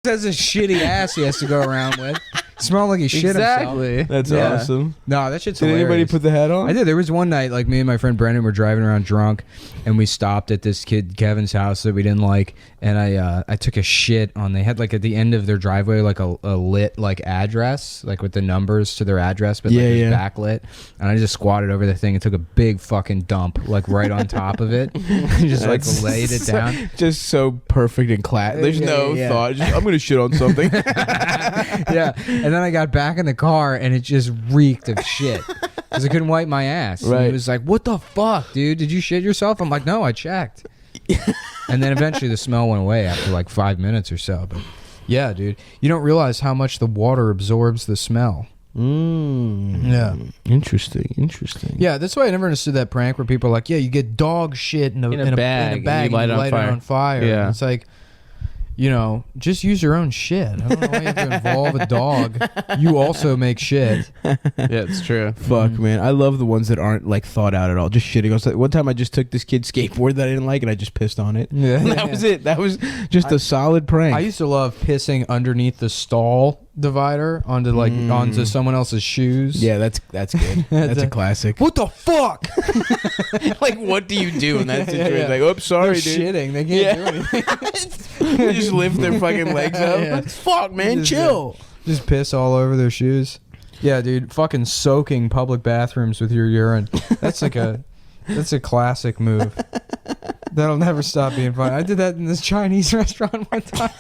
has a shitty ass he has to go around with. Smell like he shit himself. That's awesome. No, that shit's Did hilarious. anybody put the hat on? I did. There was one night, like me and my friend Brendan were driving around drunk, and we stopped at this kid Kevin's house that we didn't like, and I took a shit on. They had like at the end of their driveway like a lit like address, like with the numbers to their address, but like it was backlit, and I just squatted over the thing and took a big fucking dump like right on top of it, and just like laid it down. Just so perfect and class. There's no thought. Just, I'm gonna shit on something. Yeah. And then I got back in the car and it just reeked of shit because I couldn't wipe my ass. Right. And he was like, "What the fuck, dude? Did you shit yourself?" I'm like, "No, I checked." And then eventually the smell went away after like 5 minutes or so. But yeah, dude, you don't realize how much the water absorbs the smell. Yeah. Interesting. Yeah, that's why I never understood that prank where people are like, "Yeah, you get dog shit in a bag, and you light it on fire." Yeah. And it's like, you know, just use your own shit. I don't know why you have to involve a dog. You also make shit. Yeah, it's true. Fuck, man. I love the ones that aren't like thought out at all. Just shitting. I was like, one time I just took this kid's skateboard that I didn't like and I just pissed on it. Yeah. That was it. That was just a solid prank. I used to love pissing underneath the stall divider onto like onto someone else's shoes. Yeah, that's good. That's a classic. What the fuck? Like, what do you do in that situation? Yeah. Like, oops, sorry, They're dude. shitting. They can't do anything. They just lift their fucking legs up. Yeah. Fuck, man, chill. Just piss all over their shoes. Yeah, dude, fucking soaking public bathrooms with your urine. That's a classic move. That'll never stop being fun. I did that in this Chinese restaurant one time.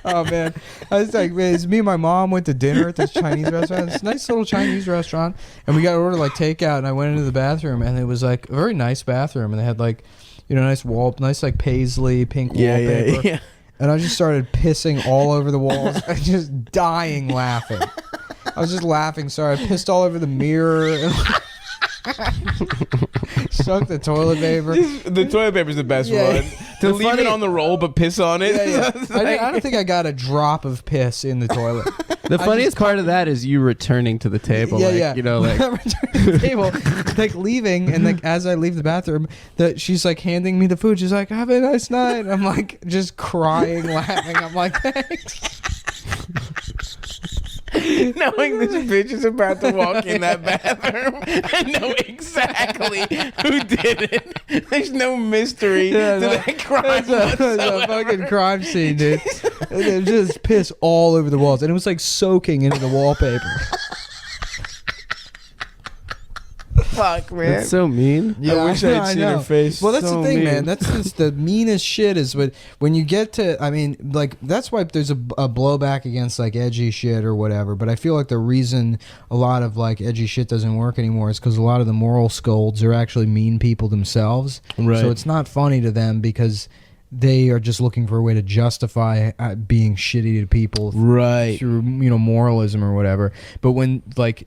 Oh man, I was like, man, it's me and my mom went to dinner at this Chinese restaurant. This nice little Chinese restaurant, and we got to order like takeout. And I went into the bathroom, and it was like a very nice bathroom, and they had like, you know, nice like paisley pink wallpaper. Yeah. And I just started pissing all over the walls. I was just dying laughing. I was just laughing. Sorry, I pissed all over the mirror. Stuck the toilet paper. The toilet paper's the best one. To leave it on the roll but piss on it. Yeah. I don't think I got a drop of piss in the toilet. The funniest part of that is you returning to the table. You know, like returning to the table, like leaving, and like as I leave the bathroom, that she's like handing me the food. She's like, "Have a nice night." I'm like just crying, laughing. I'm like, "Thanks." Knowing this bitch is about to walk in that bathroom and know exactly who did it. There's no mystery to that crime. It's a fucking crime scene, dude. And it just piss all over the walls, and it was like soaking into the wallpaper. Fuck, man. That's so mean. Yeah, I wish I'd seen her face. Well, that's so the thing, mean. man. That's just the meanest shit is when you get to, I mean, like, that's why there's a blowback against, like, edgy shit or whatever. But I feel like the reason a lot of, like, edgy shit doesn't work anymore is because a lot of the moral scolds are actually mean people themselves. Right. So it's not funny to them because they are just looking for a way to justify being shitty to people. Right. Through, you know, moralism or whatever. But when, like,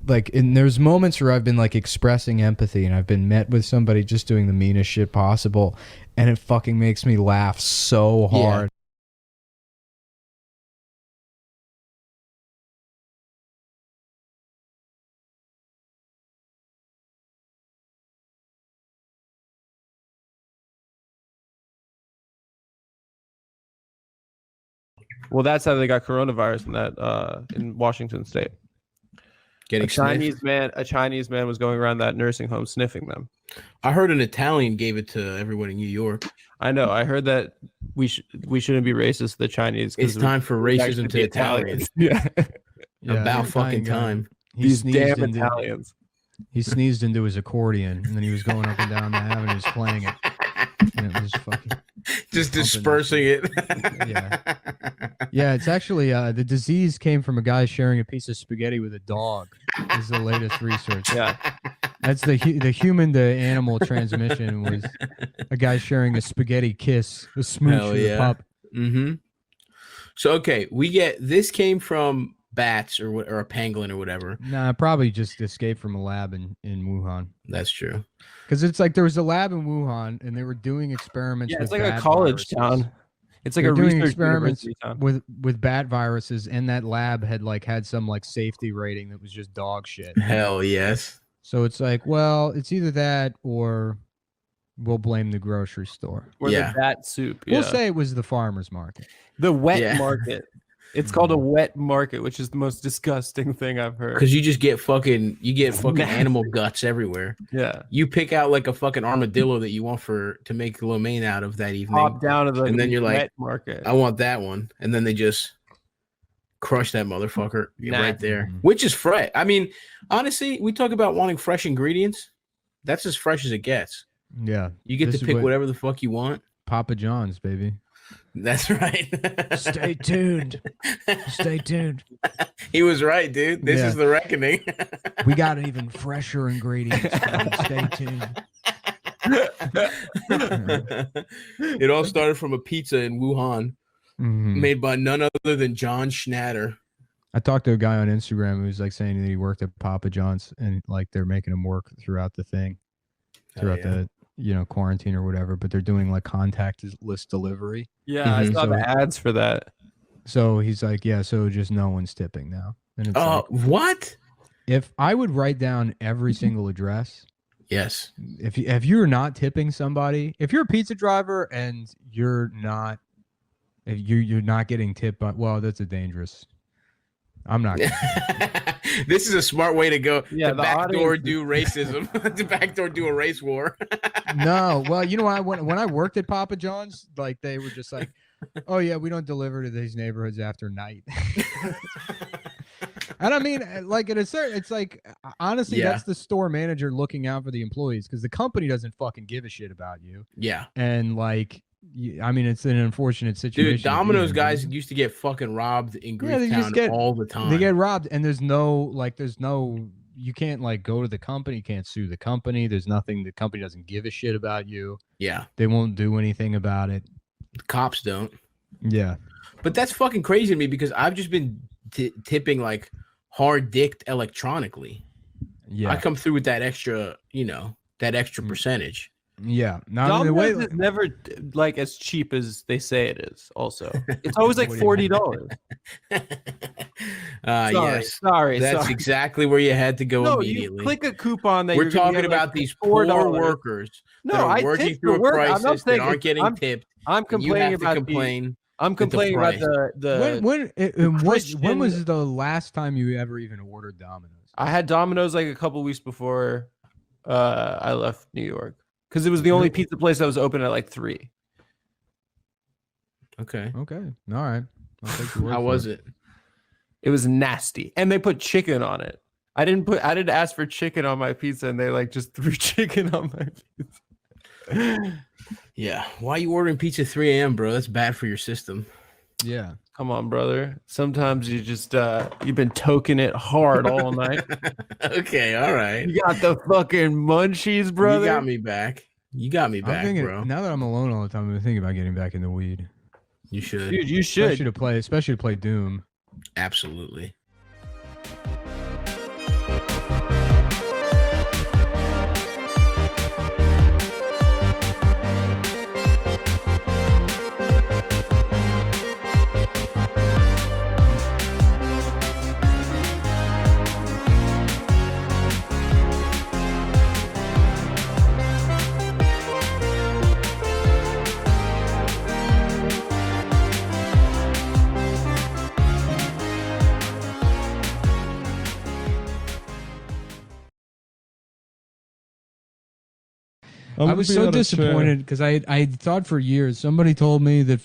and there's moments where I've been like expressing empathy and I've been met with somebody just doing the meanest shit possible, and it fucking makes me laugh so hard. Well, that's how they got coronavirus in that in Washington State. A Chinese man was going around that nursing home sniffing them. I heard an Italian gave it to everyone in New York. I know. I heard that we shouldn't be racist to the Chinese. It's time for racism to Italians. Yeah. About fucking time. These damn Italians. He sneezed into his accordion, and then he was going up and down the avenues playing it. And it was fucking just dispersing it. Yeah, it's actually the disease came from a guy sharing a piece of spaghetti with a dog. This is the latest research. Yeah, that's the human to animal transmission was a guy sharing a spaghetti kiss, a smooch with a pup. Mm-hmm. So okay, we get this came from bats or a pangolin or whatever. Nah, probably just escaped from a lab in Wuhan. That's true. Because it's like there was a lab in Wuhan and they were doing experiments. Yeah, with it's like bat a college viruses. town. It's like a doing research experiments town. with bat viruses, and that lab had some like safety rating that was just dog shit. Hell yes. So it's like, well, it's either that or we'll blame the grocery store. Or the bat soup. Yeah. We'll say it was the farmer's market. The wet market. It's called a wet market, which is the most disgusting thing I've heard. Because you just get fucking animal guts everywhere. Yeah. You pick out like a fucking armadillo that you want to make lo mein out of that evening. Pop down to the and then you're wet like, market. I want that one. And then they just crush that motherfucker right there. Mm-hmm. Which is fresh. I mean, honestly, we talk about wanting fresh ingredients. That's as fresh as it gets. Yeah. You get to pick whatever the fuck you want. Papa John's, baby. That's right. Stay tuned. Stay tuned. He was right, dude. This is the reckoning. We got even fresher ingredients. Stay tuned. It all started from a pizza in Wuhan, made by none other than John Schnatter. I talked to a guy on Instagram who was like saying that he worked at Papa John's and like they're making him work throughout the thing, throughout the quarantine or whatever. But they're doing like contactless delivery. Yeah, I saw the ads for that. So he's like, so just no one's tipping now. And it's what? If I would write down every single address. Yes. If you're not tipping somebody, if you're a pizza driver and you're not getting tipped, well, that's a dangerous. I'm not. This is a smart way to go. Yeah, the backdoor do racism. The backdoor do a race war. No, well, you know, when I worked at Papa John's, like they were just like, oh yeah, we don't deliver to these neighborhoods after night. And I mean, like it's like honestly, that's the store manager looking out for the employees because the company doesn't fucking give a shit about you. Yeah, and like. I mean, it's an unfortunate situation. Dude, Domino's guys used to get fucking robbed in Greektown all the time. They get robbed, and there's no, you can't like go to the company, you can't sue the company. There's nothing. The company doesn't give a shit about you. Yeah, they won't do anything about it. The cops don't. Yeah, but that's fucking crazy to me because I've just been tipping like hard-dicked electronically. Yeah, I come through with that extra, percentage. Yeah, Domino's is never like as cheap as they say it is. Also, it's always like $40. Sorry. That's exactly where you had to go immediately. You click a coupon that we're talking about these poor workers. No, I working through a crisis that aren't getting tipped. I'm complaining about I'm complaining about the when was the last time you ever even ordered Domino's? I had Domino's like a couple weeks before I left New York. Because it was the only pizza place that was open at like 3. Okay. All right. I'll take your word How was it? It was nasty, and they put chicken on it. I didn't ask for chicken on my pizza, and they like just threw chicken on my pizza. Yeah. Why are you ordering pizza at 3 a.m., bro? That's bad for your system. Yeah. Come on, brother. Sometimes you just you've been toking it hard all night. Okay, all right. You got the fucking munchies, brother. You got me back. Bro. Now that I'm alone all the time, I'm thinking about getting back into weed. You should. Dude, you should. Especially to play Doom. Absolutely. I was so disappointed because I thought for years somebody told me that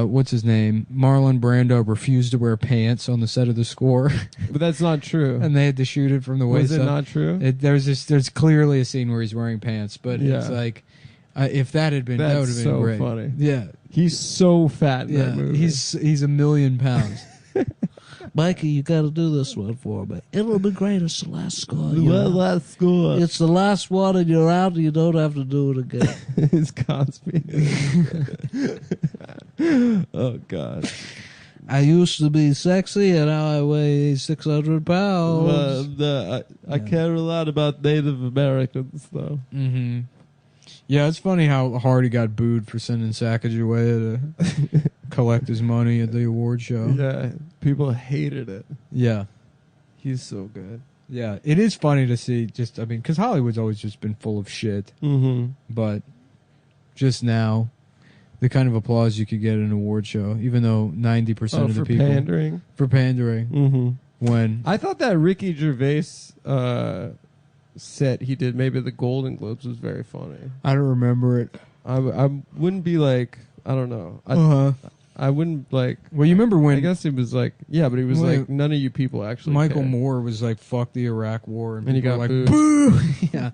what's his name, Marlon Brando refused to wear pants on the set of The Score. But that's not true. And they had to shoot it from the waist. Was it not true? There's clearly a scene where he's wearing pants, but it's like if that had been, that would have been so great. Funny. Yeah, he's so fat in that movie. He's 1 million pounds. Mikey, you got to do this one for me. It'll be great. It's the last score. Last score. It's the last one, and you're out, and you don't have to do it again. It's Cosby. Oh, God. I used to be sexy, and now I weigh 600 pounds. I care a lot about Native Americans, though. Mm-hmm. Yeah, it's funny how hard he got booed for sending Sackage away to collect his money at the award show. Yeah, people hated it. Yeah. He's so good. Yeah, it is funny to see. Just, I mean, because Hollywood's always just been full of shit. Mm-hmm. But just now, the kind of applause you could get at an award show, even though 90% of the people for pandering. Mm-hmm. When I thought that Ricky Gervais set he did maybe the Golden Globes was very funny. I don't remember it. I wouldn't be like, I don't know. I wouldn't like. Well, you remember when? I guess it was like, yeah, but he was like, none of you people actually. Michael care. Moore was like, "Fuck the Iraq War," and he people got were like, booed. "Boo!" Yeah.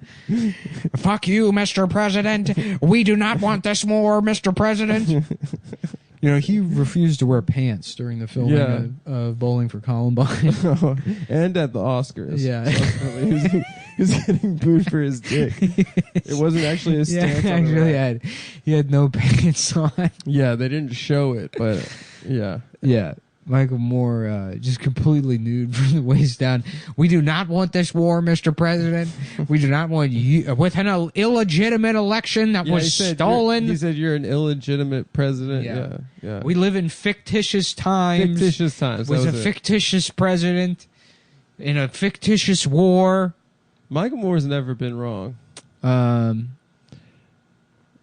Fuck you, Mr. President. We do not want this war, Mr. President. You know, he refused to wear pants during the filming of Bowling for Columbine. And at the Oscars. Yeah. he was getting booed for his dick. It wasn't actually his stance. Yeah, actually, he had no pants on. Yeah, they didn't show it, but yeah. Yeah. Michael Moore just completely nude from the waist down. We do not want this war, Mr. President. We do not want you with an illegitimate election that was stolen. He said you're an illegitimate president. Yeah. We live in fictitious times. Fictitious times. With a fictitious president in a fictitious war. Michael Moore's never been wrong.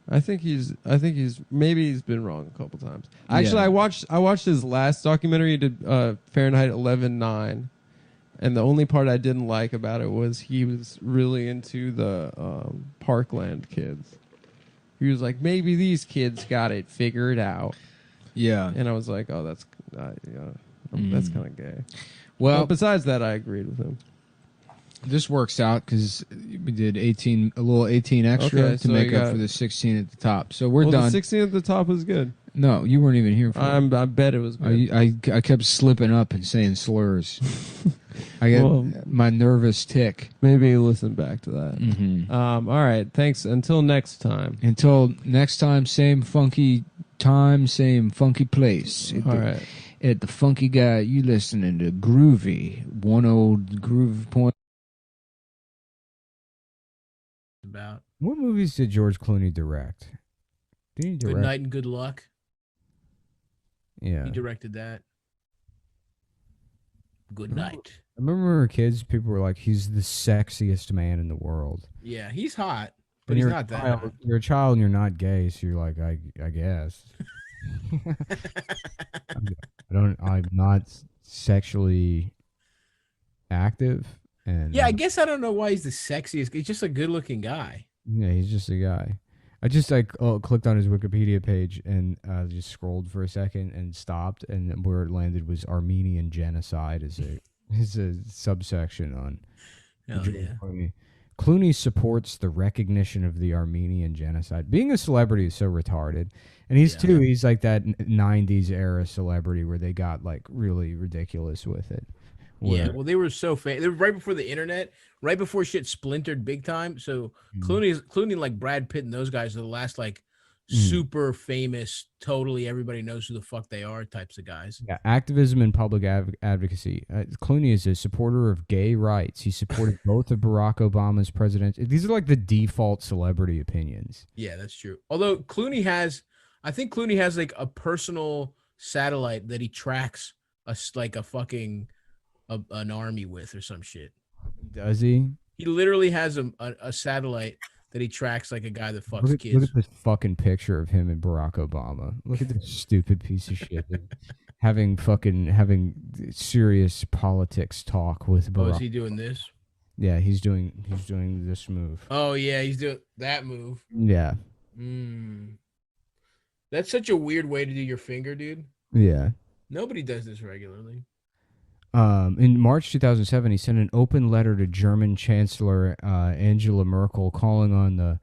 I think he's maybe he's been wrong a couple times. Actually, I watched his last documentary. He did Fahrenheit 11/9, and the only part I didn't like about it was he was really into the Parkland kids. He was like, maybe these kids got it figured out. Yeah, and I was like, oh, that's kind of gay. Well, but besides that, I agreed with him. This works out because we did a little 18 extra to make up for the 16 at the top. So we're done. The 16 at the top was good. No, you weren't even here for it. I bet it was good. I kept slipping up and saying slurs. I get my nervous tick. Maybe you listen back to that. Mm-hmm. All right. Thanks. Until next time. Same funky time, same funky place. All right. At the Funky Guy, you listening to Groovy, one old groove point. About what movies did George Clooney direct? Did he direct? Good Night and Good Luck. Yeah, he directed that. Good Night. I remember when we were kids, people were like, "He's the sexiest man in the world." Yeah, he's hot, but he's not that hot. You're a child and you're not gay, so you're like, I guess. I'm not sexually active. And yeah, I guess I don't know why he's the sexiest. He's just a good-looking guy. Yeah, he's just a guy. I just clicked on his Wikipedia page and just scrolled for a second and stopped, and where it landed was Armenian genocide is a subsection on. Hell yeah. Clooney supports the recognition of the Armenian genocide. Being a celebrity is so retarded, and he's like that '90s era celebrity where they got like really ridiculous with it. Yeah, well, they were so famous. They were right before the internet, right before shit splintered big time. So Clooney, like Brad Pitt and those guys are the last like super famous, totally everybody knows who the fuck they are types of guys. Yeah, activism and public advocacy. Clooney is a supporter of gay rights. He supported both of Barack Obama's presidents. These are like the default celebrity opinions. Yeah, that's true. Although I think Clooney has like a personal satellite that he tracks like a fucking an army with or some shit. Does he? He literally has a satellite that he tracks like a guy that fucks kids. Look at this fucking picture of him and Barack Obama. Look at this stupid piece of shit. having serious politics talk with Barack. Oh, is he doing this? Yeah, he's doing this move. Oh yeah, he's doing that move. Yeah. That's such a weird way to do your finger, dude. Yeah. Nobody does this regularly. In March 2007, he sent an open letter to German Chancellor Angela Merkel calling on the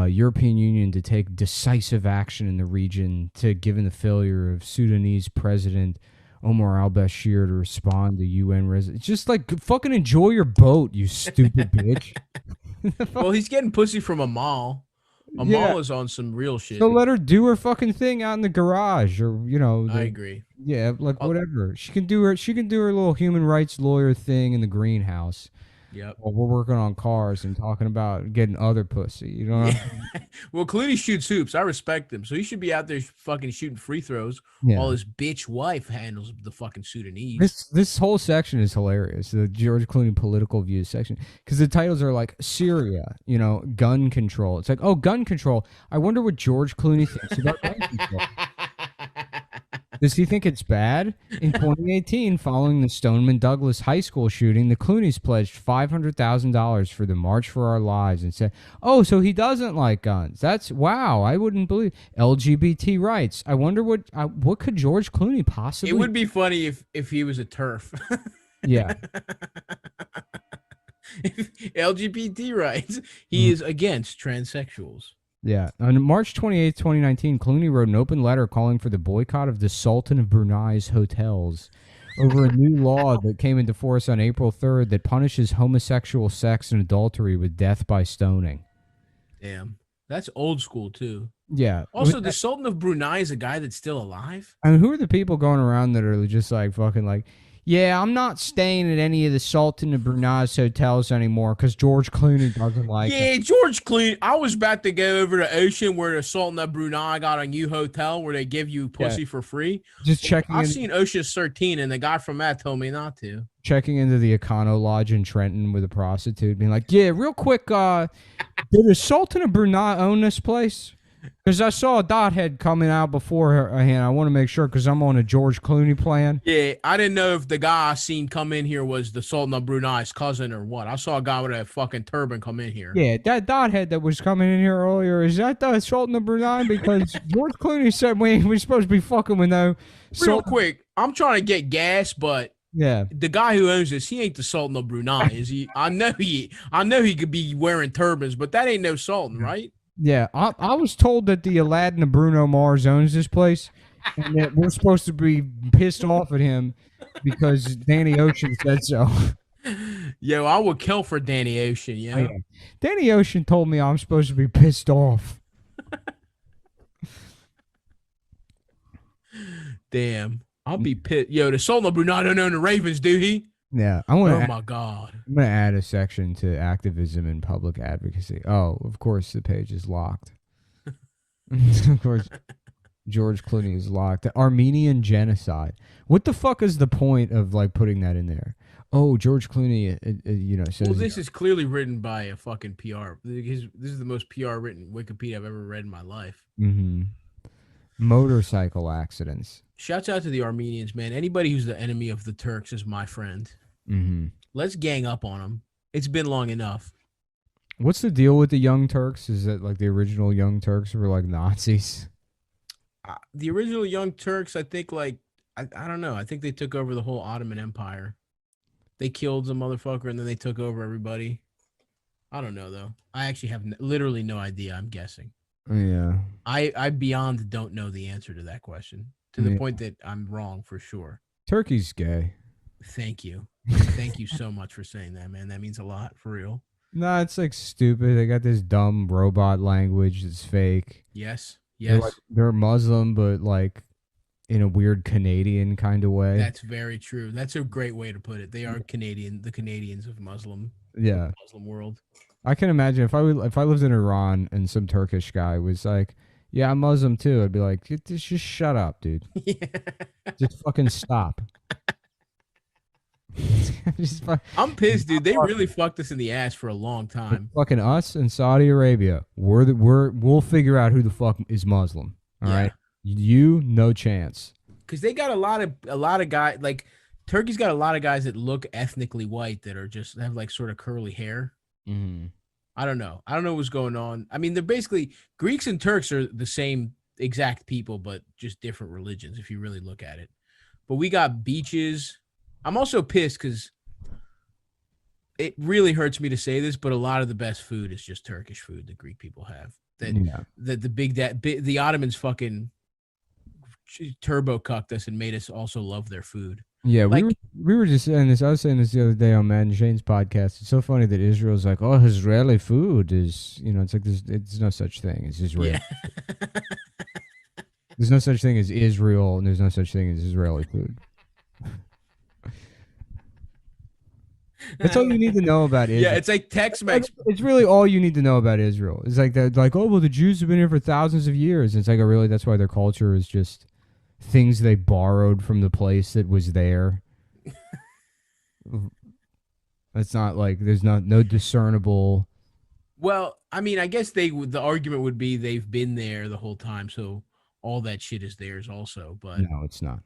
European Union to take decisive action in the region given the failure of Sudanese President Omar al-Bashir to respond to UN resolutions. Just like fucking enjoy your boat, you stupid bitch. Well, he's getting pussy from Amal. Amal is on some real shit. So let her do her fucking thing out in the garage, or I agree. Yeah, like whatever. She can do her little human rights lawyer thing in the greenhouse. Yep. Well, we're working on cars and talking about getting other pussy. You know? Yeah. Well, Clooney shoots hoops. I respect him. So he should be out there fucking shooting free throws Yeah. while his bitch wife handles the fucking Sudanese. This whole section is hilarious. The George Clooney political views section, because the titles are like Syria, gun control. It's like, oh, gun control. I wonder what George Clooney thinks about gun control. Does he think it's bad? In 2018, following the Stoneman Douglas High School shooting, the Clooneys pledged $500,000 for the March for Our Lives and said, "Oh, so he doesn't like guns. That's wow. I wouldn't believe LGBT rights. I wonder what could George Clooney possibly?" It would be funny if he was a turf. Yeah. LGBT rights. He is against transsexuals. Yeah. On March 28th, 2019, Clooney wrote an open letter calling for the boycott of the Sultan of Brunei's hotels over a new law that came into force on April 3rd that punishes homosexual sex and adultery with death by stoning. Damn. That's old school, too. Yeah. Also, the Sultan of Brunei is a guy that's still alive? I mean, who are the people going around that are just like fucking like, yeah, I'm not staying at any of the Sultan of Brunei's hotels anymore because George Clooney doesn't like it. Yeah, George Clooney. I was about to go over to Ocean where the Sultan of Brunei got a new hotel where they give you pussy for free. Just checking. I've seen Ocean's 13, and the guy from that told me not to. Checking into the Econo Lodge in Trenton with a prostitute, being like, yeah, real quick, did the Sultan of Brunei own this place? Because I saw a dot head coming out beforehand. I want to make sure because I'm on a George Clooney plan. Yeah, I didn't know if the guy I seen come in here was the Sultan of Brunei's cousin or what. I saw a guy with a fucking turban come in here. Yeah, that dot head that was coming in here earlier, is that the Sultan of Brunei? Because George Clooney said we're supposed to be fucking with no Real quick, I'm trying to get gas, but yeah, the guy who owns this, he ain't the Sultan of Brunei, is he? I know he could be wearing turbans, but that ain't no Sultan, right? Yeah, I was told that the Aladdin of Bruno Mars owns this place, and that we're supposed to be pissed off at him because Danny Ocean said so. Yo, I would kill for Danny Ocean, yo. Oh, yeah. Danny Ocean told me I'm supposed to be pissed off. Damn, I'll be pissed. Yo, the Sultan of Brunei don't own the Ravens, do he? Yeah, I want to. Oh my god. I'm gonna add a section to activism and public advocacy. Oh, of course the page is locked. Of course, George Clooney is locked. The Armenian genocide. What the fuck is the point of like putting that in there? Oh, George Clooney, says. Well, this is clearly written by a fucking PR. This is the most PR written Wikipedia I've ever read in my life. Mm-hmm. Motorcycle accidents. Shouts out to the Armenians, man. Anybody who's the enemy of the Turks is my friend. Mm-hmm. Let's gang up on them. It's been long enough. What's the deal with the Young Turks? Is that like the original Young Turks were like Nazis? The original Young Turks, I think, like, I don't know. I think they took over the whole Ottoman Empire. They killed the motherfucker and then they took over everybody. I don't know, though. I actually have literally no idea. I'm guessing. Yeah. I beyond don't know the answer to that question to the point that I'm wrong for sure. Turkey's gay. Thank you. Thank you so much for saying that, man. That means a lot, for real. No, it's like stupid. They got this dumb robot language that's fake. Yes. They're Muslim, but like in a weird Canadian kind of way. That's very true. That's a great way to put it. They are Canadian, the Canadians of Muslim world. I can imagine if I lived in Iran and some Turkish guy was like, "Yeah, I'm Muslim too," I'd be like, "Just shut up, dude. Just fucking stop." I'm pissed, dude. They really fucked us in the ass for a long time. Fucking us and Saudi Arabia. We'll figure out who the fuck is Muslim. All right, you no chance. Because they got a lot of guys. Like Turkey's got a lot of guys that look ethnically white that are just have like sort of curly hair. Mm-hmm. I don't know what's going on. I mean, they're basically Greeks and Turks are the same exact people, but just different religions if you really look at it. But we got beaches. I'm also pissed because it really hurts me to say this, but a lot of the best food is just Turkish food that Greek people have. The Ottomans fucking turbo cucked us and made us also love their food. Yeah, like, we were just saying this. I was saying this the other day on Matt and Shane's podcast. It's so funny that Israel's like, oh, Israeli food is, it's like there's no such thing as Israel. Yeah. There's no such thing as Israel, and there's no such thing as Israeli food. That's all you need to know about Israel. Yeah, it's like Tex-Mex. It's really all you need to know about Israel. It's like that, like, oh well, the Jews have been here for thousands of years. It's like, oh, really, that's why their culture is just things they borrowed from the place that was there. It's not like there's no discernible. Well, I mean, I guess the argument would be they've been there the whole time, so all that shit is theirs also. But No, it's not.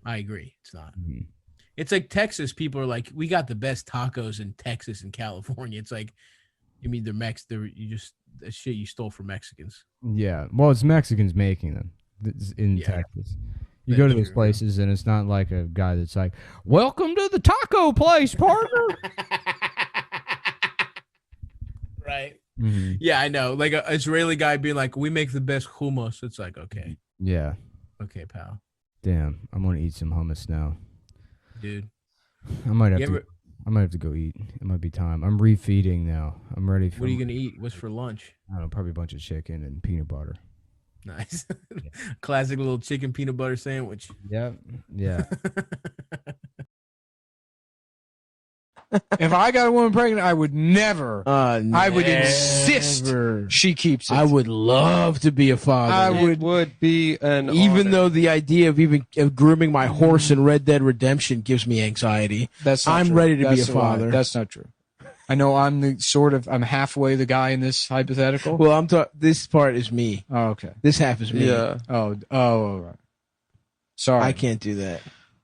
I agree, it's not. Mhm. It's like Texas. People are like, we got the best tacos in Texas and California. It's like, you mean you just that shit you stole from Mexicans. Yeah, well, it's Mexicans making them in Texas. You go to those places, and it's not like a guy that's like, "Welcome to the taco place, partner." Right. Mm-hmm. Yeah, I know. Like an Israeli guy being like, "We make the best hummus." It's like, okay, Yeah. okay, pal. Damn, I'm gonna eat some hummus now. Dude, I might have to go eat. It might be time. I'm refeeding now. I'm ready for. what are you gonna eat? What's for lunch? I don't know, probably a bunch of chicken and peanut butter. Nice. Classic little chicken peanut butter sandwich. Yep. Yeah. If I got a woman pregnant, I would never. I would Never. insist she keeps it. I would love to be a father. I It would be an even honor. though the idea of grooming my horse in Red Dead Redemption gives me anxiety. That's not I'm true. ready to be That's a a lie. father. That's not true. I know I'm halfway the guy in this hypothetical. Well, this part is me. Oh, okay. This half is me. Yeah. Oh, all right. Sorry. I can't do that.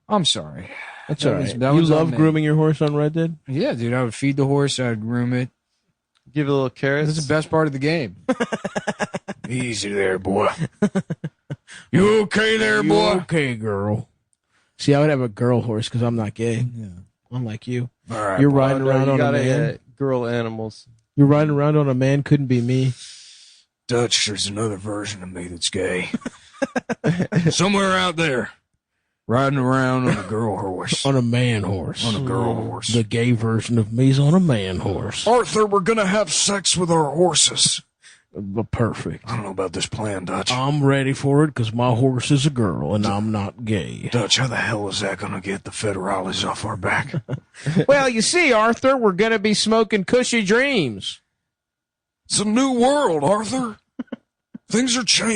I'm sorry. That's That all was- right. that You was on love me. grooming your horse on Red Dead? Yeah, dude. I would feed the horse. I'd groom it. Give it a little carrots. That's the best part of the game. Easy there, boy. You okay there, You boy? okay, girl. See, I would have a girl horse because I'm not gay. Yeah. Unlike you. All right. You're Oh, riding no, around you on a gotta man. get girl animals. You're riding around on a man. Couldn't be me. Dutch, there's another version of me that's gay. Somewhere out there. Riding around on a girl horse. On a man horse. On a girl horse. The gay version of me's on a man horse. Arthur, we're gonna have sex with our horses. Perfect. I don't know about this plan, Dutch. I'm ready for it because my horse is a girl and I'm not gay. Dutch, how the hell is that gonna get the federales off our back? Well, you see, Arthur, we're going to be smoking cushy dreams. It's a new world, Arthur. Things are changing.